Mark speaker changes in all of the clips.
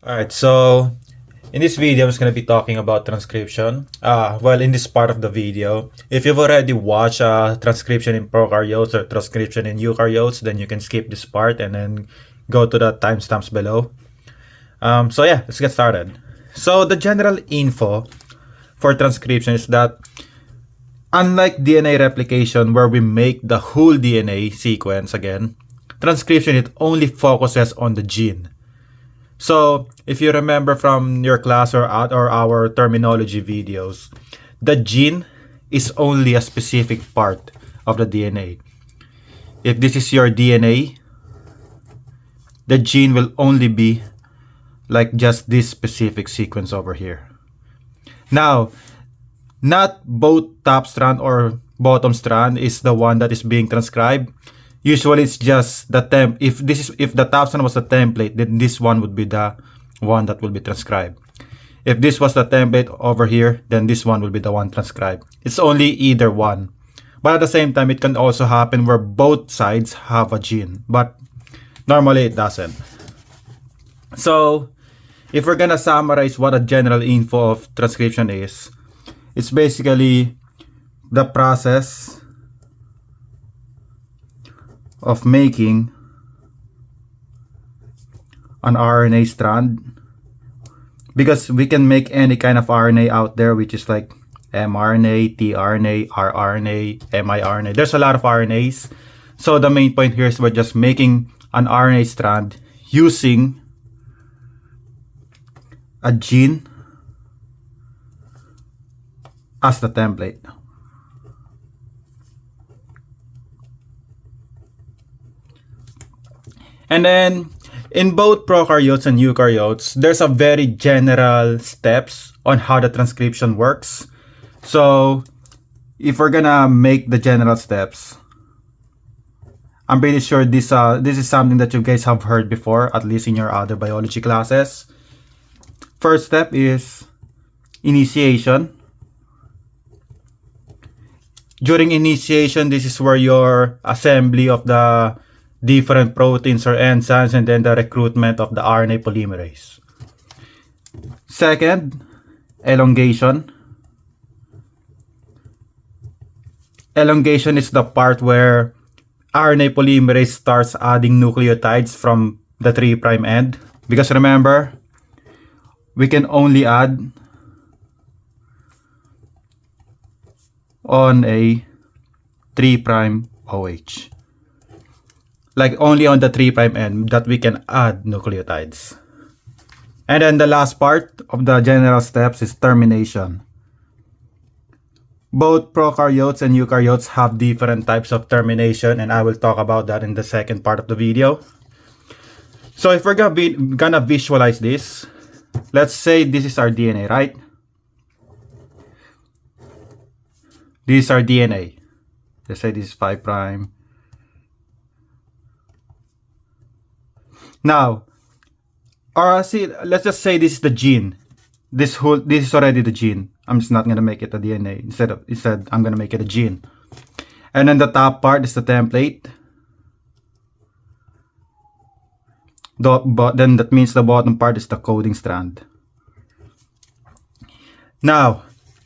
Speaker 1: Alright, so in this video, I'm just going to be talking about transcription. Well, in this part of the video, if you've already watched transcription in prokaryotes or transcription in eukaryotes, then you can skip this part and then go to the timestamps below. So yeah, let's get started. So the general info for transcription is that unlike DNA replication where we make the whole DNA sequence again, transcription it only focuses on the gene. So, if you remember from your class or our terminology videos, the gene is only a specific part of the DNA. If this is your DNA, the gene will only be like just this specific sequence over here. Now, not both top strand or bottom strand is the one that is being transcribed. Usually it's just the if the top strand was the template, then this one would be the one that will be transcribed. If this was the template over here, then this one will be the one transcribed. It's only either one. But at the same time, it can also happen where both sides have a gene, but normally it doesn't. So if we're gonna summarize what a general info of transcription is, it's basically the process of making an RNA strand, because we can make any kind of RNA out there, which is like mRNA, tRNA, rRNA, miRNA. There's a lot of RNAs. So the main point here is we're just making an RNA strand using a gene as the template. And then in both prokaryotes and eukaryotes, there's a very general steps on how the transcription works. So if we're gonna make the general steps, I'm pretty sure this is something that you guys have heard before, at least in your other biology classes. First step is initiation. During initiation, this is where your assembly of the different proteins or enzymes and then the recruitment of the RNA polymerase. Second, elongation. Elongation is the part where RNA polymerase starts adding nucleotides from the 3' end. Because remember, we can only add on a 3' OH. Like only on the 3' end that we can add nucleotides. And then the last part of the general steps is termination. Both prokaryotes and eukaryotes have different types of termination, and I will talk about that in the second part of the video. So if we're gonna visualize this, let's say this is our DNA, right? This is our DNA. Let's say this is 5'. Now, let's just say this is the gene. This is already the gene. I'm just not gonna make it a DNA. Instead, I'm gonna make it a gene. And then the top part is the template. Then that means the bottom part is the coding strand. Now,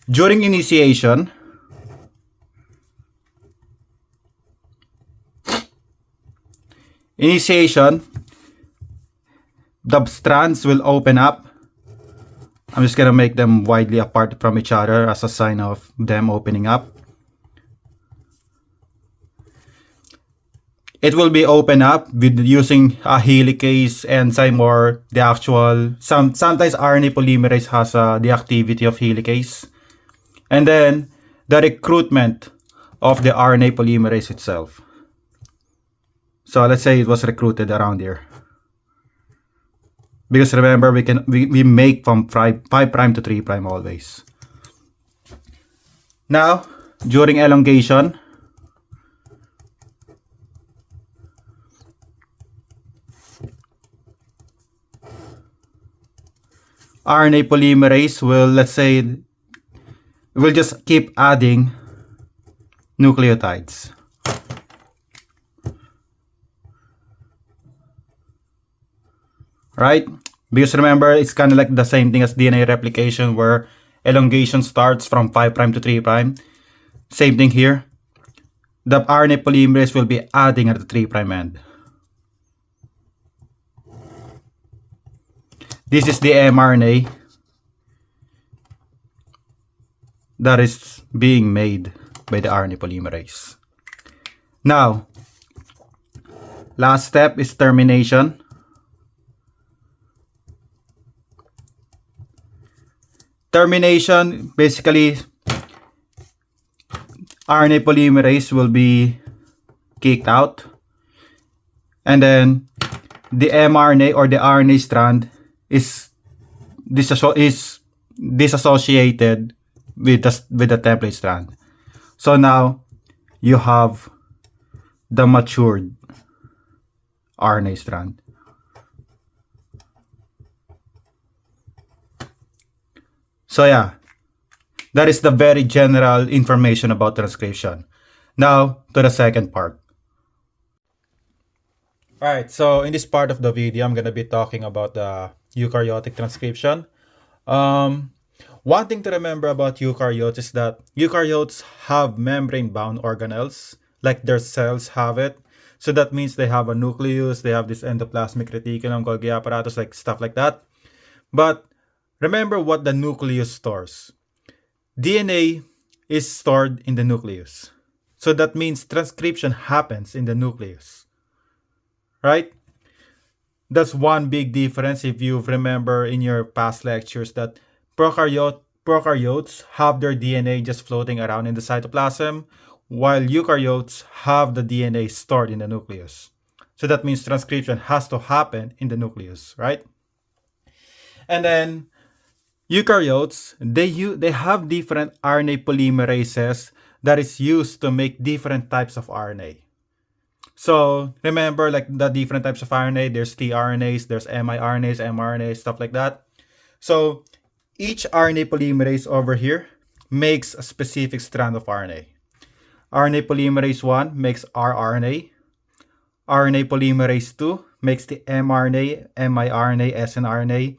Speaker 1: during initiation, the strands will open up. I'm just gonna make them widely apart from each other as a sign of them opening up. It will be open up with using a helicase enzyme or the actual, sometimes RNA polymerase has the activity of helicase. And then the recruitment of the RNA polymerase itself. So let's say it was recruited around here. Because remember, we make from 5' to 3' always. Now, during elongation, RNA polymerase will just keep adding nucleotides. Right? Because remember, it's kind of like the same thing as DNA replication where elongation starts from 5' to 3'. Same thing here. The RNA polymerase will be adding at the 3' end. This is the mRNA that is being made by the RNA polymerase. Now, last step is termination. Termination, basically, RNA polymerase will be kicked out. And then the mRNA or the RNA strand is disassociated with the template strand. So now you have the matured RNA strand. So yeah, that is the very general information about transcription. Now to the second part. Alright, so in this part of the video, I'm going to be talking about the eukaryotic transcription. One thing to remember about eukaryotes is that eukaryotes have membrane-bound organelles, like their cells have it. So that means they have a nucleus, they have this endoplasmic reticulum, Golgi apparatus, like stuff like that. But remember what the nucleus stores. DNA is stored in the nucleus. So that means transcription happens in the nucleus. Right? That's one big difference if you remember in your past lectures that prokaryotes have their DNA just floating around in the cytoplasm, while eukaryotes have the DNA stored in the nucleus. So that means transcription has to happen in the nucleus, right? And then eukaryotes, they have different RNA polymerases that is used to make different types of RNA. So remember, like the different types of RNA, there's tRNAs, there's miRNAs, mRNAs, stuff like that. So each RNA polymerase over here makes a specific strand of RNA. RNA polymerase 1 makes rRNA. RNA polymerase 2 makes the mRNA, miRNA, snRNA.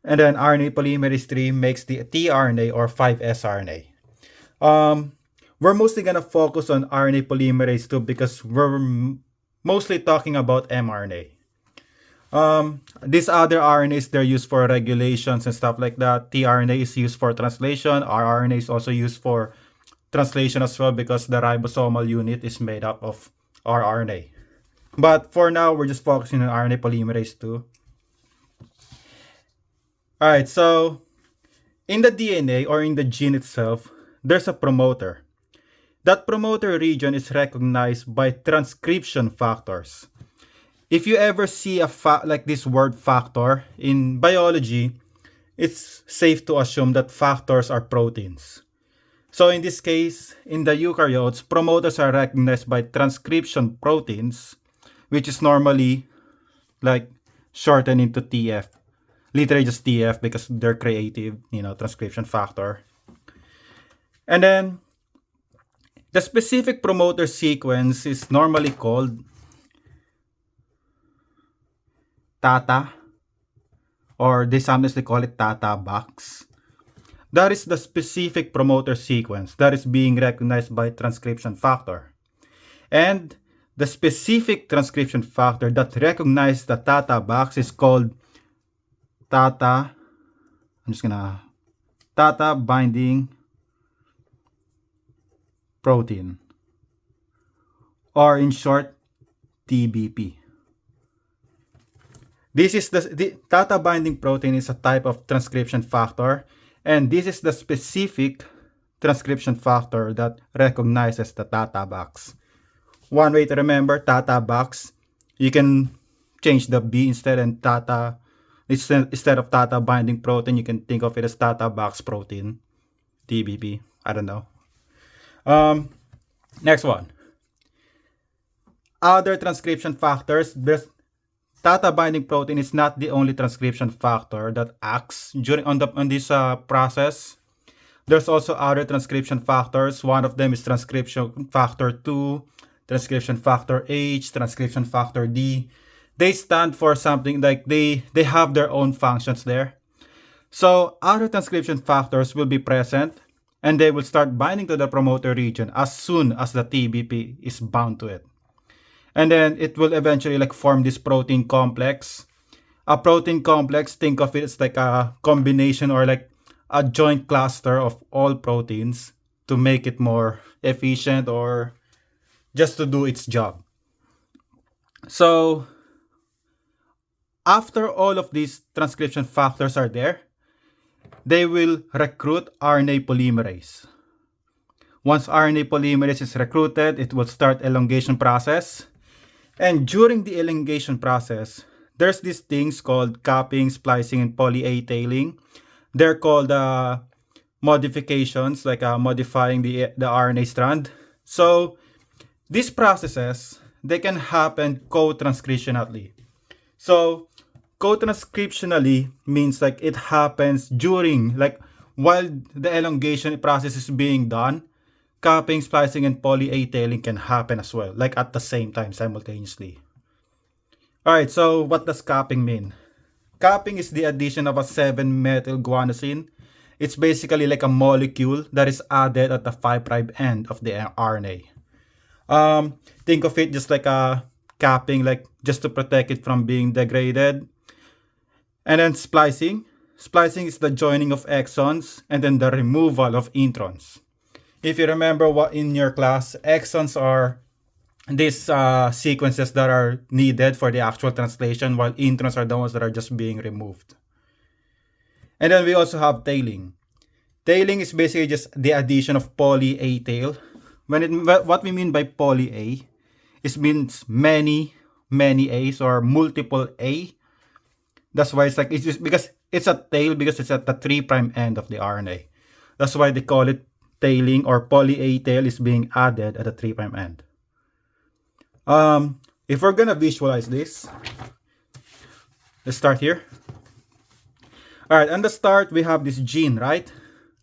Speaker 1: And then RNA polymerase 3 makes the tRNA or 5sRNA. We're mostly going to focus on RNA polymerase 2 because we're mostly talking about mRNA. These other RNAs, they're used for regulations and stuff like that. tRNA is used for translation. rRNA is also used for translation as well because the ribosomal unit is made up of rRNA. But for now, we're just focusing on RNA polymerase 2. Alright, so in the DNA or in the gene itself, there's a promoter. That promoter region is recognized by transcription factors. If you ever see like this word factor in biology, it's safe to assume that factors are proteins. So in this case, in the eukaryotes, promoters are recognized by transcription proteins, which is normally like shortened into TF. Literally just TF because they're creative, transcription factor. And then the specific promoter sequence is normally called TATA, or they sometimes call it TATA box. That is the specific promoter sequence that is being recognized by transcription factor. And the specific transcription factor that recognizes the TATA box is called TATA binding protein, or in short, TBP. This is the TATA binding protein is a type of transcription factor, and this is the specific transcription factor that recognizes the TATA box. One way to remember TATA box, you can change the B instead, and TATA instead of TATA binding protein, you can think of it as TATA box protein, TBP. I don't know. Next one. Other transcription factors. There's TATA binding protein is not the only transcription factor that acts on this process. There's also other transcription factors. One of them is transcription factor 2, transcription factor H, transcription factor D. they stand for something like they have their own functions there. So other transcription factors will be present, and they will start binding to the promoter region as soon as the TBP is bound to it. And then it will eventually like form this protein complex. A protein complex, think of it as like a combination or like a joint cluster of all proteins to make it more efficient or just to do its job. So after all of these transcription factors are there, they will recruit RNA polymerase. Once RNA polymerase is recruited, it will start elongation process. And during the elongation process, there's these things called capping, splicing, and poly A tailing. They're called modifications, like modifying the RNA strand. So these processes, they can happen co-transcriptionally. So co-transcriptionally means like it happens during, like while the elongation process is being done, capping, splicing, and poly A tailing can happen as well, like at the same time, simultaneously. Alright, so what does capping mean? Capping is the addition of a 7-methyl guanosine. It's basically like a molecule that is added at the 5' end of the RNA. Think of it just like a capping, like just to protect it from being degraded. And then splicing. Splicing is the joining of exons and then the removal of introns. If you remember what in your class, exons are these sequences that are needed for the actual translation, while introns are the ones that are just being removed. And then we also have tailing. Tailing is basically just the addition of poly A tail. What we mean by poly A is means many A's or multiple A. That's why it's like, it's just because it's a tail, because it's at the 3' end of the RNA. That's why they call it tailing, or poly A tail is being added at the 3' end. If we're gonna visualize this, let's start here. Alright, on the start we have this gene, right?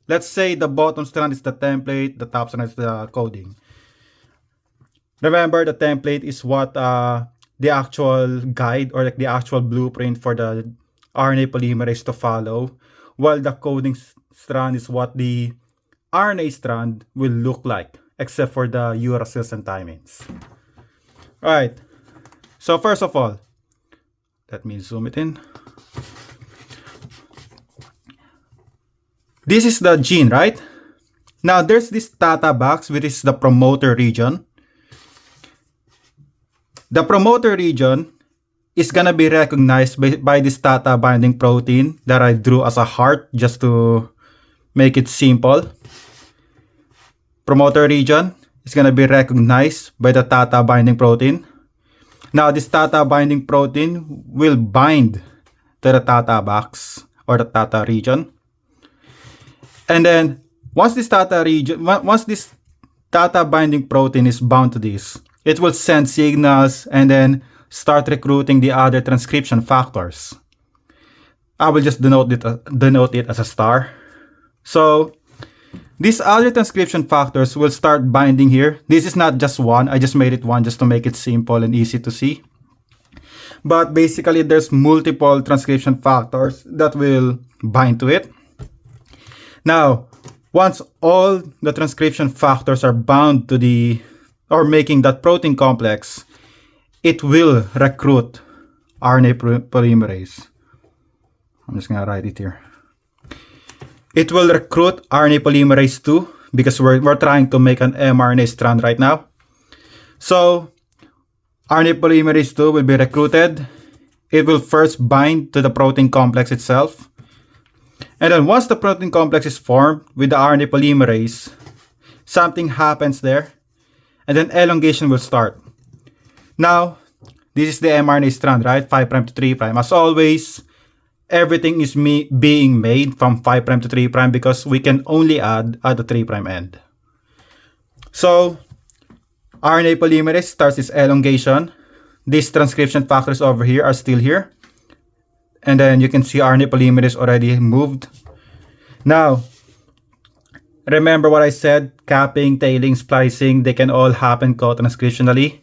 Speaker 1: Let's say the bottom strand is the template, the top strand is the coding. Remember, the template is what the actual guide or like the actual blueprint for the RNA polymerase to follow, while the coding strand is what the RNA strand will look like, except for the uracils and thymines. Alright, so first of all, let me zoom it in. This is the gene, right? Now there's this TATA box, which is the promoter region. The promoter region is gonna be recognized by this TATA binding protein that I drew as a heart just to make it simple. Promoter region is gonna be recognized by the TATA binding protein. Now this TATA binding protein will bind to the TATA box or the TATA region. And then once this TATA binding protein is bound to this, it will send signals and then start recruiting the other transcription factors. I will just denote it as a star. So these other transcription factors will start binding here. This is not just one. I just made it one just to make it simple and easy to see. But basically, there's multiple transcription factors that will bind to it. Now, once all the transcription factors are bound to the, or making that protein complex, it will recruit RNA polymerase. I'm just going to write it here. It will recruit RNA polymerase 2 because we're trying to make an mRNA strand right now. So RNA polymerase 2 will be recruited. It will first bind to the protein complex itself. And then once the protein complex is formed with the RNA polymerase, something happens there. And then elongation will start. Now, this is the mRNA strand, right? 5' to 3'. As always, everything is being made from 5' to 3' because we can only add at the 3' end. So, RNA polymerase starts its elongation. These transcription factors over here are still here. And then you can see RNA polymerase already moved. Now, remember what I said, capping, tailing, splicing, they can all happen co-transcriptionally.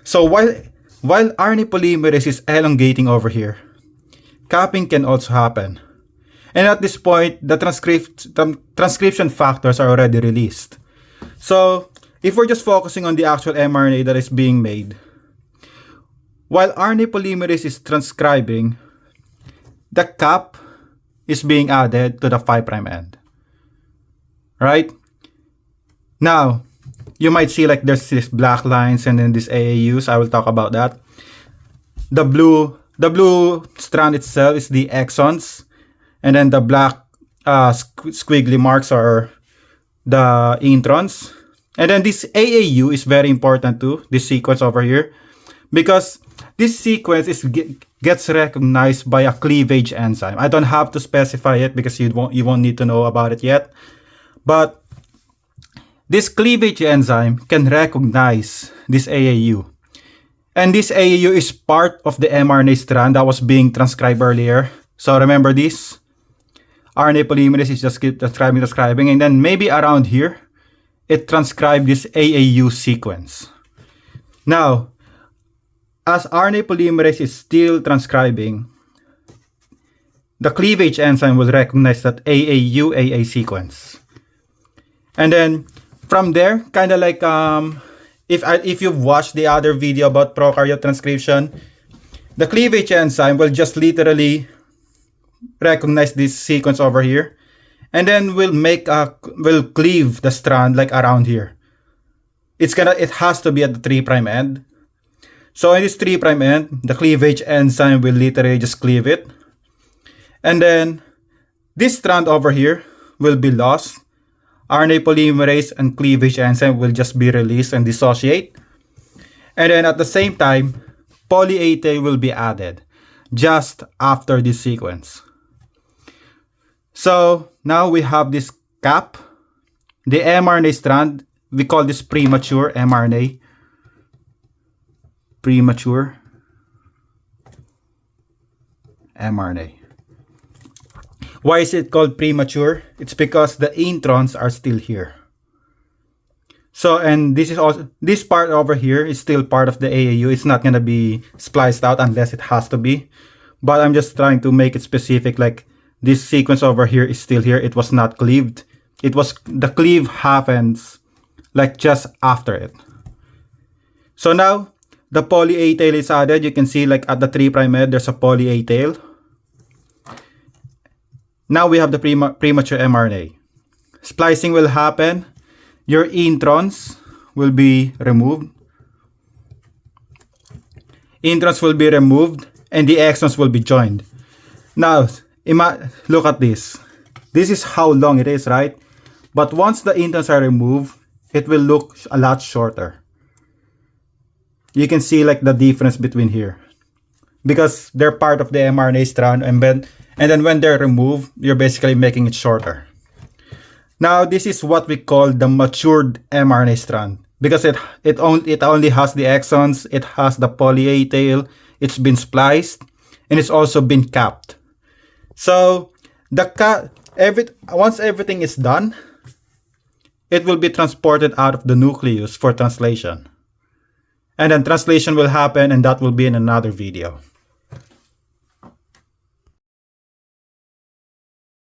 Speaker 1: So while while RNA polymerase is elongating over here, capping can also happen. And at this point, the transcription factors are already released. So if we're just focusing on the actual mRNA that is being made, while RNA polymerase is transcribing, the cap is being added to the 5' end. Right? Now, you might see like there's this black lines and then these AAUs. I will talk about that. The blue strand itself is the exons, and then the black squiggly marks are the introns. And then this AAU is very important too, this sequence over here, because this sequence gets recognized by a cleavage enzyme. I don't have to specify it because you won't need to know about it yet. But this cleavage enzyme can recognize this AAU. And this AAU is part of the mRNA strand that was being transcribed earlier. So remember this. RNA polymerase is just transcribing, and then maybe around here, it transcribed this AAU sequence. Now, as RNA polymerase is still transcribing, the cleavage enzyme will recognize that AA sequence. And then from there, kind of like if you've watched the other video about prokaryote transcription, the cleavage enzyme will just literally recognize this sequence over here, and then will cleave the strand like around here. It has to be at the 3' end. So in this 3' end, the cleavage enzyme will literally just cleave it. And then this strand over here will be lost. RNA polymerase and cleavage enzyme will just be released and dissociate. And then at the same time, poly A tail will be added just after this sequence. So now we have this cap. The mRNA strand, we call this premature mRNA. Premature mRNA. Why is it called premature? It's because the introns are still here. So, and this is also, this part over here is still part of the AAU. It's not going to be spliced out unless it has to be. But I'm just trying to make it specific, like this sequence over here is still here. It was not cleaved. The cleave happens like just after it. So now, the poly A tail is added. You can see like at the 3' end, there's a poly A tail. Now we have the premature mRNA. Splicing will happen. Your introns will be removed. Introns will be removed and the exons will be joined. Now, look at this. This is how long it is, right? But once the introns are removed, it will look a lot shorter. You can see like the difference between here, because they're part of the mRNA strand, and then when they're removed, you're basically making it shorter. Now this is what we call the matured mRNA strand, because it only has the exons, it has the poly A tail, it's been spliced, and it's also been capped. So once everything is done, it will be transported out of the nucleus for translation. And then translation will happen, and that will be in another video.